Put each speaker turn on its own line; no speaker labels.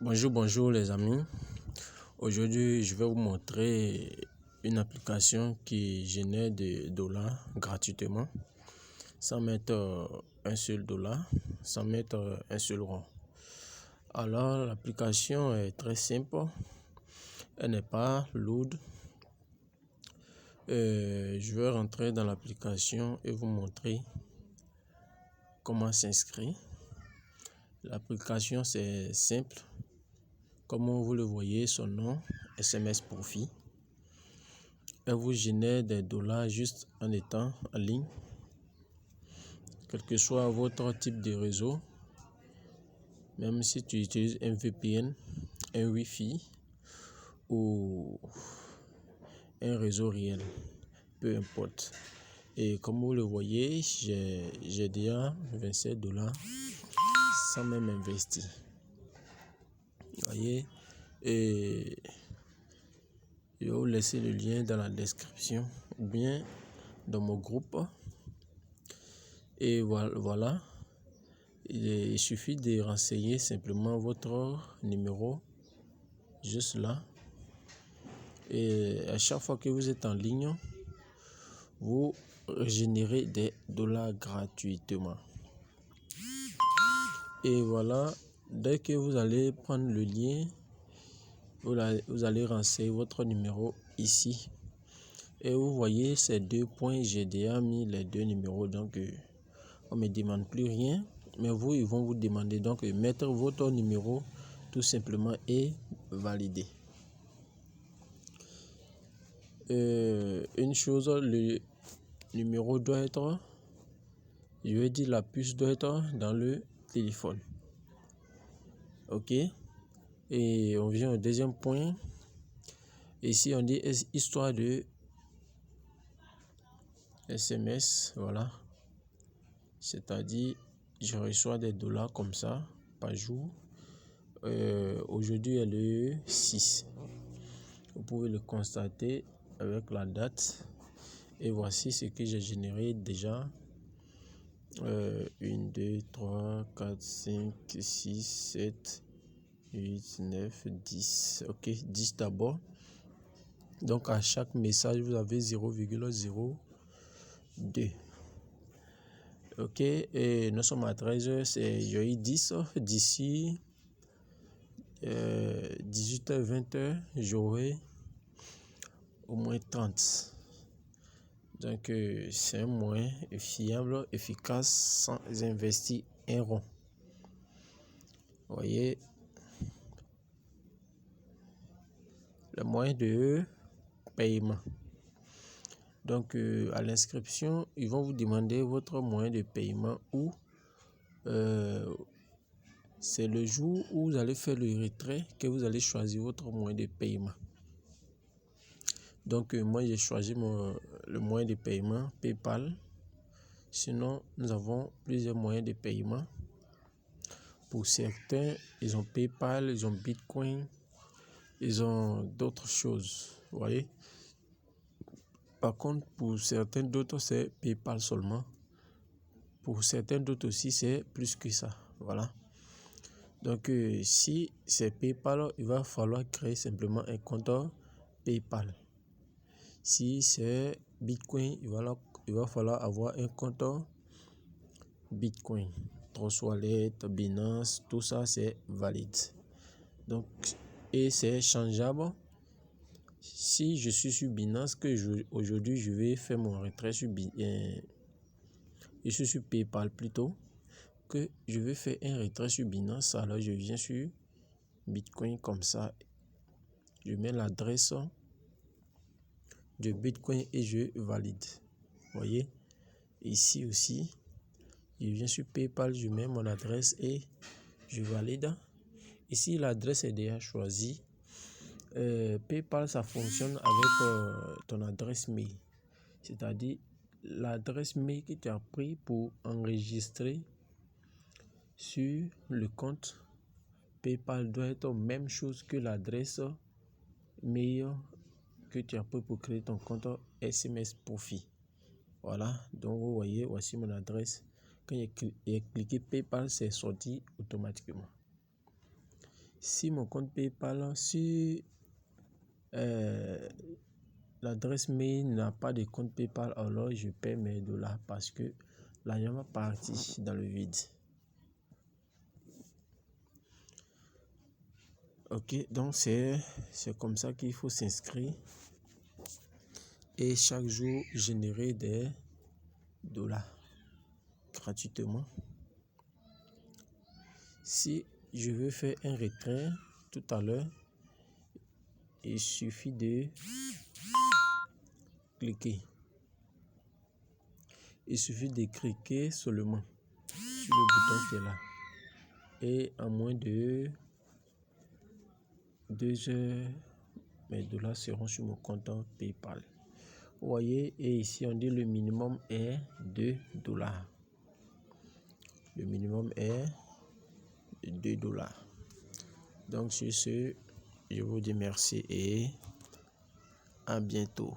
Bonjour les amis. Aujourd'hui, je vais vous montrer une application qui génère des dollars gratuitement sans mettre un seul dollar, sans mettre un seul rond. Alors, l'application est très simple. Elle n'est pas lourde. Je vais rentrer dans l'application et vous montrer comment s'inscrire. L'application, c'est simple. Comme vous le voyez, son nom, SMS Profit. Elle vous génère des dollars juste en étant en ligne. Quel que soit votre type de réseau, même si tu utilises un VPN, un Wi-Fi ou un réseau réel, peu importe. Et comme vous le voyez, j'ai déjà 27 dollars sans même investir. Vous voyez, et je vais vous laisser le lien dans la description ou bien dans mon groupe. Et voilà. Il suffit de renseigner simplement votre numéro juste là. Et à chaque fois que vous êtes en ligne, vous générez des dollars gratuitement. Et voilà, dès que vous allez prendre le lien, vous allez renseigner votre numéro ici. Et vous voyez ces deux points, j'ai déjà mis les deux numéros, donc on ne me demande plus rien. Mais vous, ils vont vous demander donc mettre votre numéro tout simplement et valider. Une chose, le numéro doit être, je vais dire la puce doit être dans le téléphone. Ok. Et on vient au deuxième point. Ici, on dit histoire de SMS. Voilà. C'est-à-dire, je reçois des dollars comme ça par jour. Aujourd'hui est le 6. Vous pouvez le constater avec la date. Et voici ce que j'ai généré déjà. 1, 2, 3, 4, 5, 6, 7, 8, 9, 10. Ok, 10 d'abord. Donc à chaque message, vous avez 0,02. Ok, et nous sommes à 13h, c'est jeudi 10. D'ici 18h, 20h, j'aurai au moins 30. Donc c'est un moyen fiable, efficace, sans investir un rond. Vous voyez, le moyen de paiement. Donc à l'inscription, ils vont vous demander votre moyen de paiement ou c'est le jour où vous allez faire le retrait que vous allez choisir votre moyen de paiement. Donc moi j'ai choisi le moyen de paiement PayPal. Sinon nous avons plusieurs moyens de paiement. Pour certains, ils ont PayPal, ils ont Bitcoin, ils ont d'autres choses. Vous voyez. Par contre, pour certains d'autres, c'est PayPal seulement. Pour certains d'autres aussi, c'est plus que ça. Voilà. Donc, si c'est PayPal, il va falloir créer simplement un compte PayPal. Si c'est Bitcoin, il va falloir avoir un compte Bitcoin. Trust Wallet, Binance, tout ça, c'est valide. Donc, et c'est changeable. Si je suis sur Binance, aujourd'hui je vais faire mon retrait sur je suis sur PayPal plutôt, que je vais faire un retrait sur Binance, alors je viens sur Bitcoin comme ça. Je mets l'adresse de Bitcoin et je valide. Vous voyez, ici aussi, je viens sur PayPal, je mets mon adresse et je valide. Ici, l'adresse est déjà choisie. PayPal, ça fonctionne avec ton adresse mail. C'est-à-dire l'adresse mail que tu as pris pour enregistrer sur le compte PayPal doit être la même chose que l'adresse mail que tu as pris pour créer ton compte SMS Profit. Voilà, donc vous voyez, voici mon adresse. Quand j'ai cliqué PayPal, c'est sorti automatiquement. Si mon compte PayPal, si l'adresse mail n'a pas de compte PayPal, alors je paie mes dollars parce que l'argent va partir dans le vide. Ok, donc c'est comme ça qu'il faut s'inscrire et chaque jour générer des dollars gratuitement. Si je veux faire un retrait tout à l'heure, il suffit de cliquer. Il suffit de cliquer seulement sur le bouton qui est là. Et en moins de 2 heures, mes dollars seront sur mon compte PayPal. Vous voyez, et ici on dit le minimum est 2 dollars. Le minimum est 2 dollars. Donc sur ce, je vous dis merci et à bientôt.